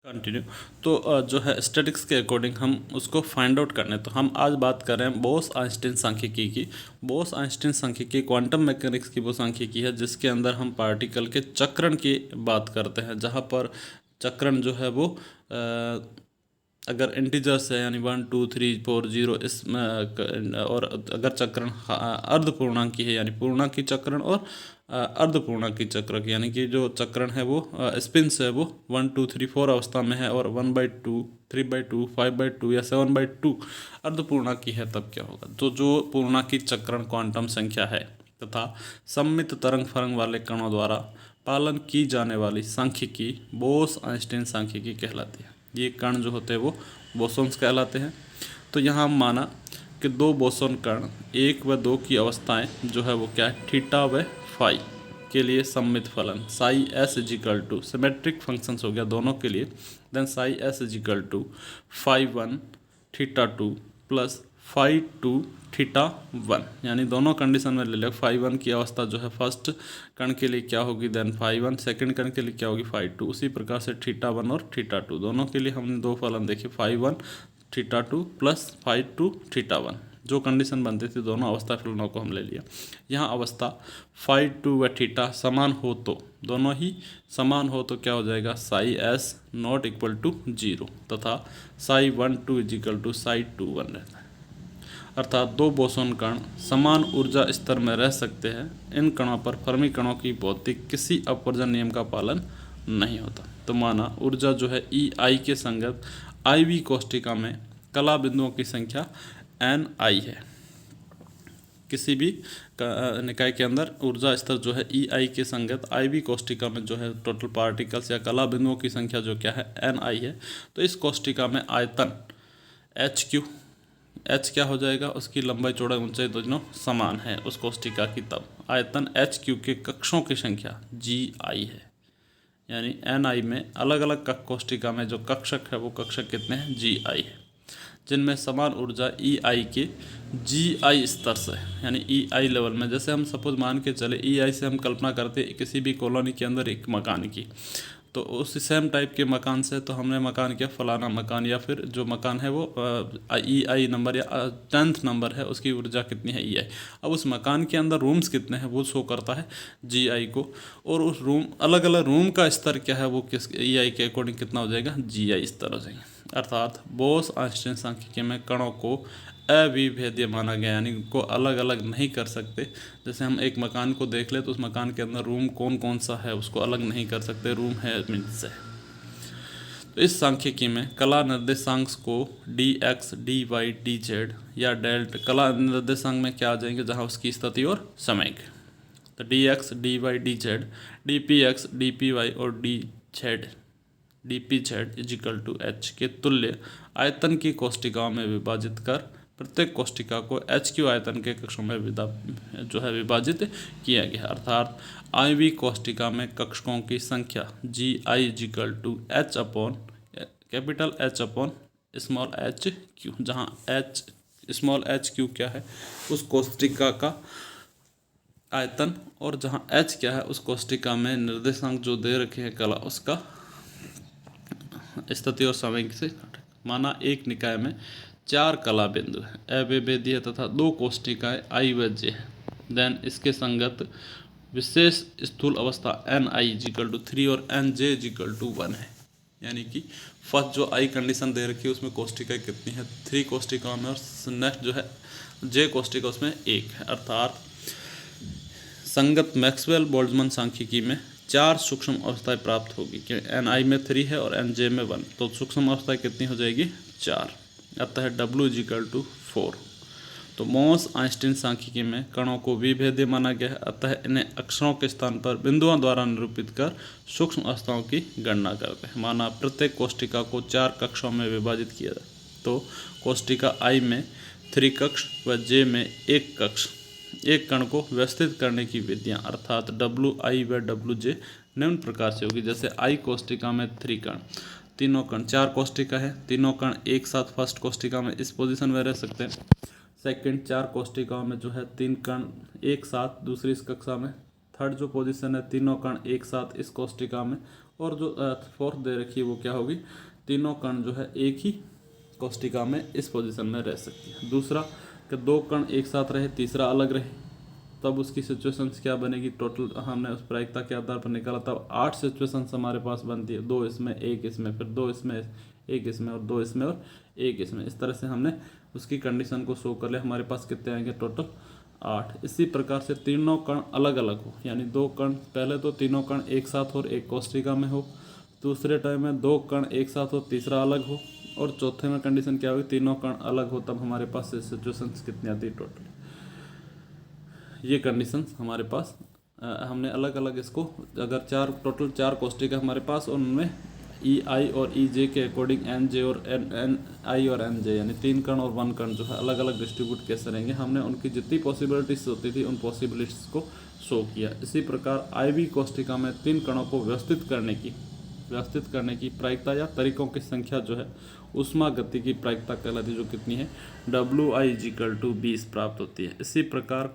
Continue. तो जो है स्टैटिक्स के अकॉर्डिंग हम उसको फाइंड आउट करने, तो हम आज बात कर रहे हैं बोस-आइंस्टीन सांख्यिकी की। बोस-आइंस्टीन सांख्यिकी क्वांटम मैकेनिक्स की वो सांख्यिकी है जिसके अंदर हम पार्टिकल के चक्रण की बात करते हैं, जहाँ पर चक्रण जो है वो अगर इंटीजर्स है यानी 1 2 3 4 0 इसमें और अगर चक्रण अर्धपूर्णांकी है यानी पूर्णांकी चक्रण और अर्धपूर्णांकी चक्र यानी कि जो चक्रण है वो स्पिन्स है वो 1 2 3 4 अवस्था में है और 1/2 3/2 5/2 या 7/2 अर्धपूर्णांकी है, तब क्या होगा। तो जो पूर्णांकी चक्रण क्वांटम संख्या है तथा सममित तरंग फलन वाले कणों द्वारा पालन की जाने वाली सांख्यिकी बोस-आइंस्टीन सांख्यिकी कहलाती है। ये कण जो होते हैं वो बोसोन्स कहलाते हैं। तो यहाँ हम माना कि दो बोसोन कण 1 व 2 की अवस्थाएं जो है वो क्या है, थीटा व फाई के लिए सममित फलन psi S is equal to symmetric functions हो गया दोनों के लिए, then psi S is equal to phi 1 theta 2 plus phi 2 theta 1, यानी दोनों कंडीशन में ले लिया। फाई 1 की अवस्था जो है फर्स्ट कण के लिए क्या होगी, देन फाई 1, सेकंड कण के लिए क्या होगी फाई 2। उसी प्रकार से थीटा 1 और थीटा 2 दोनों के लिए हमने दो फलन देखे, phi 1 theta 2 plus phi 2 theta 1। जो कंडीशन बनती थी दोनों अवस्था फलनों को हम ले लिया। यहाँ अवस्था फाई 2 व थीटा समान हो तो, दोनों ही समान हो तो क्या हो जाएगा, psi S not equal to 0 तथा साई 1 2 इजिकल टू साई 2 1 रहता है। अर्थात दो बोसोन कण समान ऊर्जा स्तर में रह सकते हैं। इन कणों पर फर्मी कणों की भौतिक किसी अपवर्जन नियम का पालन नहीं होता। तो माना ऊर्जा जो है ई आई के संगत आई वी कोष्ठिका में कला बिंदुओं की संख्या एन आई है। किसी भी निकाय के अंदर ऊर्जा स्तर जो है ई आई के संगत आई वी कोष्ठिका में जो है टोटल पार्टिकल्स या कला बिंदुओं की संख्या जो क्या है एन आई है। तो इस कोष्ठिका में आयतन एच क्यू, एच क्या हो जाएगा, उसकी लंबाई चौड़ाई ऊंचाई दोनों समान है उस कोष्ठिका की, तब आयतन एच क्यू के कक्षों की संख्या जी आई है। यानी एन आई में अलग अलग कोष्ठिका में जो कक्षक है वो कक्षक कितने हैं, जी आई है, जिनमें समान ऊर्जा ई आई के जी आई स्तर से यानी ई आई लेवल में। जैसे हम सपोज मान के चले ई आई से हम कल्पना करते किसी भी कॉलोनी के अंदर एक मकान की, तो उस सेम टाइप के मकान से तो हमने मकान किया फलाना मकान, या फिर जो मकान है वो ई आई नंबर या 10th नंबर है, उसकी ऊर्जा कितनी है ई आई। अब उस मकान के अंदर रूम्स कितने हैं वो शो करता है जी आई को, और उस रूम अलग अलग रूम का स्तर क्या है वो किस ई आई के अकॉर्डिंग कितना हो जाएगा, जी आई स्तर हो जाएगा। अर्थात बोस-आइंस्टीन सांख्यिकी में कणों को अविभेद्य माना गया, यानी को अलग अलग नहीं कर सकते। जैसे हम एक मकान को देख ले तो उस मकान के अंदर रूम कौन कौन सा है उसको अलग नहीं कर सकते, रूम है मीन्स से। तो इस सांख्यिकी में कला निर्देशांक को D X D Y D Z या डेल्ट, कला निर्देशांक में क्या आ जाएंगे, जहाँ उसकी स्थिति और समय के, तो D X D Y D Z D P X D P Y और D Z D P Z equal to H के तुल्य आयतन की कोष्ठिकाओं में विभाजित कर प्रत्येक कोष्ठिका को एच क्यू आयतन के कक्षों में जो है विभाजित किया गया। अर्थात आई वी कोष्ठिका में कक्षकों की संख्या G I equal to H upon capital H upon small H Q, जहाँ एच स्मॉल एच क्यू क्या है उस कोष्ठिका का आयतन, और जहाँ एच क्या है उस कोष्ठिका में निर्देशांक जो दे रखे हैं कला उसका स्थिति और समय से। माना एक निकाय में 4 कला बिंदु है अविभेद्य तथा 2 कोष्ठिकाएं आई व जे है, देन इसके संगत विशेष स्थूल अवस्था एन आई इजिकल टू 3 और एन जे इजिकल टू 1 है। यानी कि फर्स्ट जो आई कंडीशन दे रखी है उसमें कोष्ठिकाएं कितनी है, 3 कोष्ठिकाओं में, और नेक्स्ट जो है जे कोष्ठिका उसमें 1 है। अर्थात संगत मैक्सवेल बोल्ट्जमैन सांख्यिकी में 4 सूक्ष्म अवस्थाएं प्राप्त होगी, कि एन आई में 3 है और एन जे में 1, तो सूक्ष्म अवस्थाएं कितनी हो जाएगी 4। अतः W इजिकल टू 4। तो बोस-आइंस्टीन सांख्यिकी में कणों को विभेद्य माना गया है, अतः इन्हें अक्षरों के स्थान पर बिंदुओं द्वारा निरूपित कर सूक्ष्म अवस्थाओं की गणना करते हैं। माना प्रत्येक कोष्ठिका को 4 कक्षों में विभाजित किया जाए, तो कोष्ठिका I में 3 कक्ष व J में 1 कक्ष, एक कण को व्यवस्थित करने की विधियाँ अर्थात WI व WJ निम्न प्रकार से होगी। जैसे I कोष्ठिका में 3 कण, तीनों कण 4 कोष्ठिका है, तीनों कण एक साथ फर्स्ट कोष्ठिका में इस पोजीशन में रह सकते हैं। सेकंड 4 कोष्ठिकाओं में जो है 3 कण एक साथ दूसरी इस कक्षा में। थर्ड जो पोजीशन है तीनों कण एक साथ इस कोष्ठिका में, और जो फोर्थ दे रखी है वो क्या होगी, तीनों कण जो है एक ही कोष्टिका में इस पोजीशन में रह सकती है। दूसरा कि दो कण एक साथ रहे, तीसरा अलग रहे, तब उसकी सिचुएशंस क्या बनेगी, टोटल हमने उस प्रायिकता के आधार पर निकाला, तब 8 सिचुएशंस हमारे पास बनती है, 2 इसमें, एक इसमें, फिर 2 इसमें, एक इसमें, और 2 इसमें और एक इसमें। इस तरह से हमने उसकी कंडीशन को शो कर लिया। हमारे पास कितने आएंगे, टोटल 8। इसी प्रकार से तीनों कण अलग अलग हो, यानी दो कण, पहले तो तीनों कण एक साथ और एक कोष्टिका में हो, दूसरे टाइम में दो कण एक साथ हो, तीसरा अलग हो, और चौथे में कंडीशन क्या होगी, तीनों कण अलग हो, तब हमारे पास सिचुएशंस कितनी आती है टोटल। ये कंडीशंस हमारे पास हमने अलग अलग इसको, अगर टोटल 4 कोष्टिका हमारे पास, और उनमें ई आई और ई जे के अकॉर्डिंग एन जे और एन आई और एन जे, यानी 3 कण और 1 कण जो है अलग अलग डिस्ट्रीब्यूट कैसे रहेंगे, हमने उनकी जितनी पॉसिबिलिटीज होती थी उन पॉसिबिलिटीज को शो किया। इसी प्रकार आई वी कोष्टिका में 3 कणों को व्यवस्थित करने की प्रायिकता या तरीकों की संख्या जो है उष्मा गति की प्रायिकता कहलाती है, जो कितनी है, WI=20 प्राप्त होती है। इसी प्रकार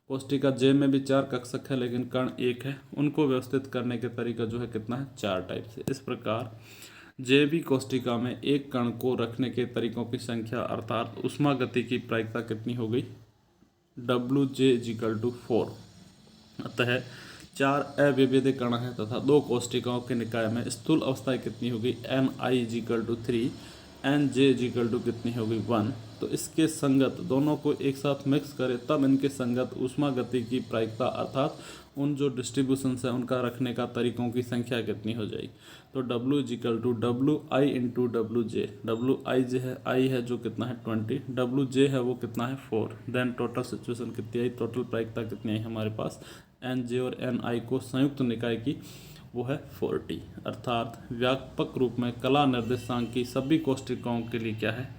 कोष्टिका जे में भी 4 कक्षक है, लेकिन कण एक है, उनको व्यवस्थित करने के तरीका जो है कितना है, 4 टाइप से। इस प्रकार जैवी कोष्टिका में एक कण को रखने के तरीकों की संख्या अर्थात उष्मा गति की प्रायिकता कितनी हो गई, WJ=4। अतः 4 अविभेद्य कण है तथा 2 कोष्टिकाओं के निकाय में स्थूल अवस्थाएं कितनी होगी, NI=3, NJ कितनी होगी, 1। तो इसके संगत दोनों को एक साथ मिक्स करें, तब इनके संगत उष्मा गति की प्रायिकता अर्थात उन जो डिस्ट्रीब्यूशंस है उनका रखने का तरीकों की संख्या कितनी हो जाएगी। तो W=WI×WJ। WI है, I है जो कितना है 20, WJ है वो कितना है 4। देन टोटल सिचुएशन कितनी आई, टोटल प्रायिकता कितनी आई हमारे पास, NJ और NI को संयुक्त निकाय की, वो है 40। अर्थात व्यापक रूप में कला निर्देशांक की सभी कोष्टिकाओं के लिए क्या है,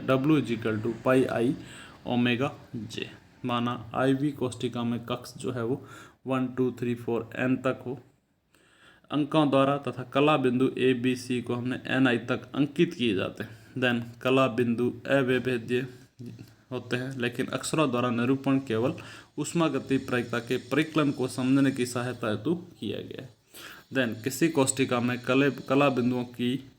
W=πI ओमेगा जे। माना आई वी कोष्टिका में कक्ष जो है वो 1 2 3 4 N तक हो अंकों द्वारा, तथा कला बिंदु ABC को हमने NI तक अंकित किए जाते हैं। देन कला बिंदु अविभेद्य होते हैं, लेकिन अक्षरों द्वारा निरूपण केवल उष्मा गति प्रायिकता के परिकलन को समझने की सहायता हेतु किया गया है। देन किसी कोष्टिका में कला बिंदुओं की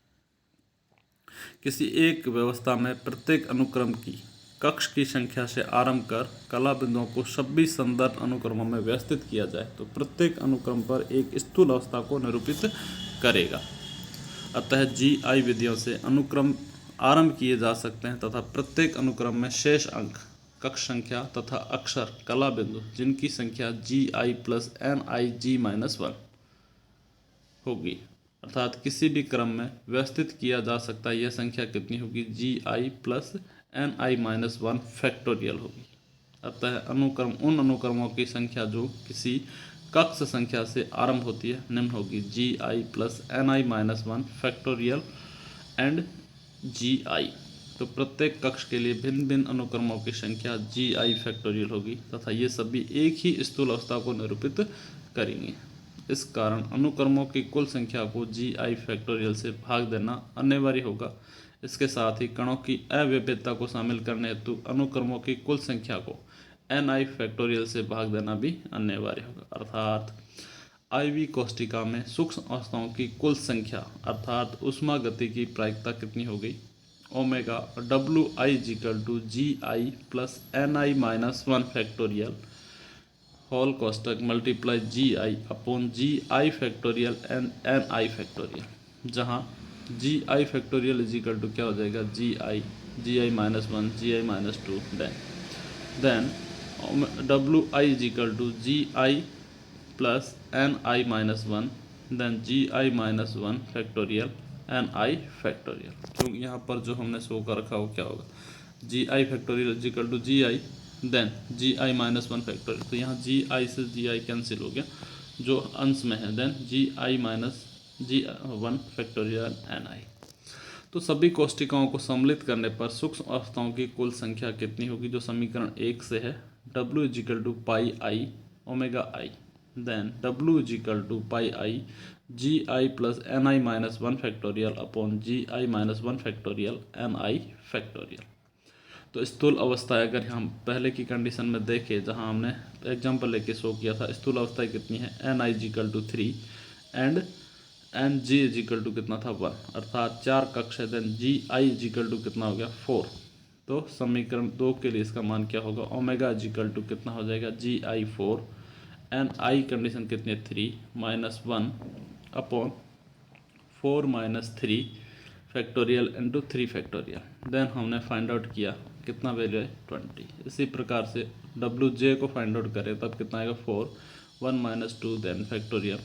किसी एक व्यवस्था में प्रत्येक अनुक्रम की कक्ष की संख्या से आरंभ कर कला बिंदुओं को 26 संदर्भ अनुक्रमों में व्यवस्थित किया जाए तो प्रत्येक अनुक्रम पर एक स्थूल अवस्था को निरूपित करेगा। अतः GI विधियों से अनुक्रम आरंभ किए जा सकते हैं तथा प्रत्येक अनुक्रम में शेष अंक, कक्ष संख्या तथा अक्षर कला बिंदु जिनकी संख्या GI+NIG-1 होगी, अर्थात किसी भी क्रम में व्यवस्थित किया जा सकता है। यह संख्या कितनी होगी, GI+NI-1 फैक्टोरियल होगी। अतः अनुक्रम उन अनुक्रमों की संख्या जो किसी कक्ष संख्या से आरंभ होती है निम्न होगी, GI+NI-1 फैक्टोरियल एंड GI। तो प्रत्येक कक्ष के लिए भिन्न भिन्न अनुक्रमों की संख्या GI फैक्टोरियल होगी तथा ये सभी एक ही स्थूल अवस्था को निरूपित करेंगे। इस कारण अनुक्रमों की कुल संख्या को GI फैक्टोरियल से भाग देना अनिवार्य होगा। इसके साथ ही कणों की अविभेद्यता को शामिल करने हेतु अनुक्रमों की कुल संख्या को NI फैक्टोरियल से भाग देना भी अनिवार्य होगा। अर्थात IV कोष्टिका में सूक्ष्म अवस्थाओं की कुल संख्या अर्थात उष्मा गति की प्रायिकता कितनी हो गई, ओमेगा WI=GI+NI-1 फैक्टोरियल होल कोष्टक multiply GI/GI factorial and NI factorial, जहाँ GI फैक्टोरियल इजिकल क्या हो जाएगा, GI-1 GI-2 then WI=GI+NI-1 then GI-1 factorial NI factorial. क्योंकि यहाँ पर जो हमने शो कर रखा हो क्या होगा, GI factorial is equal GI then GI-1 factorial. तो यहाँ GI से GI कैंसिल हो गया जो अंश में है, देन GI-1 फैक्टोरियल NI। तो सभी कोष्टिकाओं को सम्मिलित करने पर सूक्ष्म अवस्थाओं की कुल संख्या कितनी होगी, जो समीकरण 1 से है, W=πI omega I then W=πI GI+NI-1 factorial upon GI-1 factorial NI factorial. तो स्थूल अवस्था अगर हम पहले की कंडीशन में देखें, जहां हमने एग्जांपल लेके शो किया था, स्थूल अवस्थाएं कितनी है, NI equal to 3 and NG equal to कितना था 1, अर्थात 4 कक्ष है। देन GI इक्वल टू कितना हो गया 4। तो समीकरण 2 के लिए इसका मान क्या होगा, ओमेगा इक्वल टू कितना हो जाएगा GI 4, NI कंडीशन कितनी है 3 minus 1 upon 4 minus 3 factorial into 3 factorial. Then हमने फाइंड आउट किया कितना वैल्यू है 20। इसी प्रकार से WJ को फाइंड आउट करें तब कितना आएगा 4 1 माइनस 2 देन फैक्टोरियल,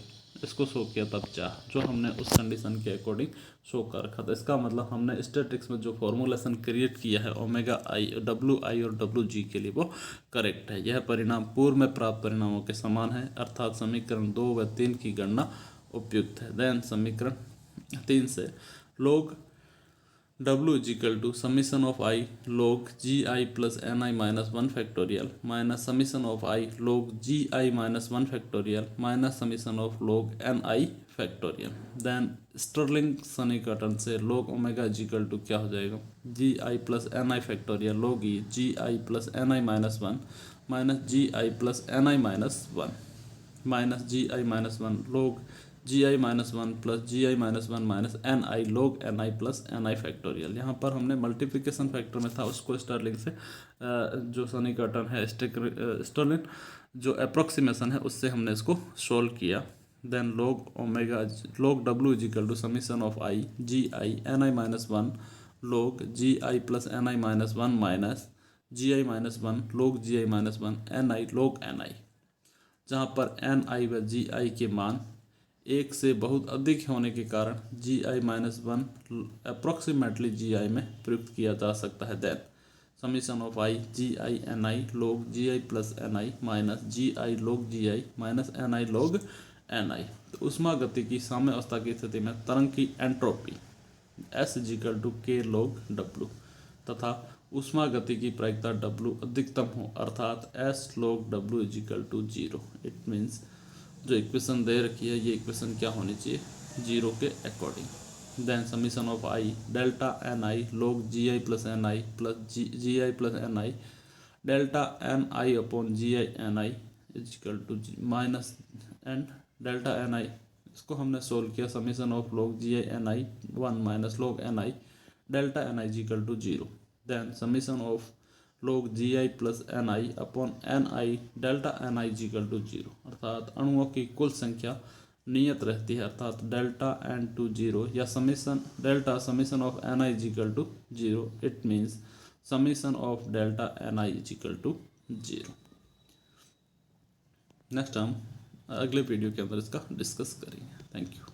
इसको शो किया तब 4, जो हमने उस कंडीशन के अकॉर्डिंग शो कर रखा था। इसका मतलब हमने स्टैटिक्स में जो फॉर्मूलेशन क्रिएट किया है ओमेगा आई WI और WG के लिए वो करेक्ट है। यह परिणाम पूर्व में प्राप्त परिणामों के समान है, अर्थात समीकरण 2 व 3 की गणना उपयुक्त है। देन समीकरण 3 से log W equal to summation of I log GI plus NI minus 1 factorial minus summation of I log GI minus 1 factorial minus summation of log NI factorial. Then Stirling सन्निकटन से log ओमेगा इक्वल टू क्या हो जाएगा GI plus NI factorial log GI plus NI minus 1 minus GI plus NI minus 1 minus GI minus 1 log GI minus 1 plus GI minus 1 minus NI log NI plus NI factorial. यहाँ पर हमने multiplication factor में था उसको Stirling से जो सन्निकटन है स्टर्लिंग जो अप्रोक्सीमेशन है उससे हमने इसको सोल्व किया। Then log W equal to summation of I GI NI minus 1 log GI plus NI minus 1 minus GI minus 1 log GI minus 1 NI log NI, जहाँ पर NI व GI के मान एक से बहुत अधिक होने के कारण GI माइनस 1 अप्रोक्सीमेटली GI में प्रयुक्त किया जा सकता है। Then summation of I GI NI log GI plus NI minus GI log GI minus NI log NI। तो उष्मा गति की साम्य अवस्था की स्थिति में तरंग की entropy S equal to K log W तथा उष्मा गति की प्रायिकता W अधिकतम हो, अर्थात S log W equal to 0। It means जो इक्वेशन दे रखी है ये इक्वेशन क्या होनी चाहिए 0 के according. Then summation of I delta NI log GI plus NI plus GI plus NI delta NI upon GI NI equal to minus and delta NI, इसको हमने सोल्व किया summation of log GI NI 1 minus log NI delta NI equal to 0। Then summation of log GI plus NI upon NI delta NI equal to 0, अर्थात अणुओं की कुल संख्या नियत रहती है, अर्थात डेल्टा N टू 0 या summation delta summation of NI equal to 0। It means summation of delta NI equal to 0। Next हम अगले वीडियो के अंदर इसका डिस्कस करेंगे। Thank you.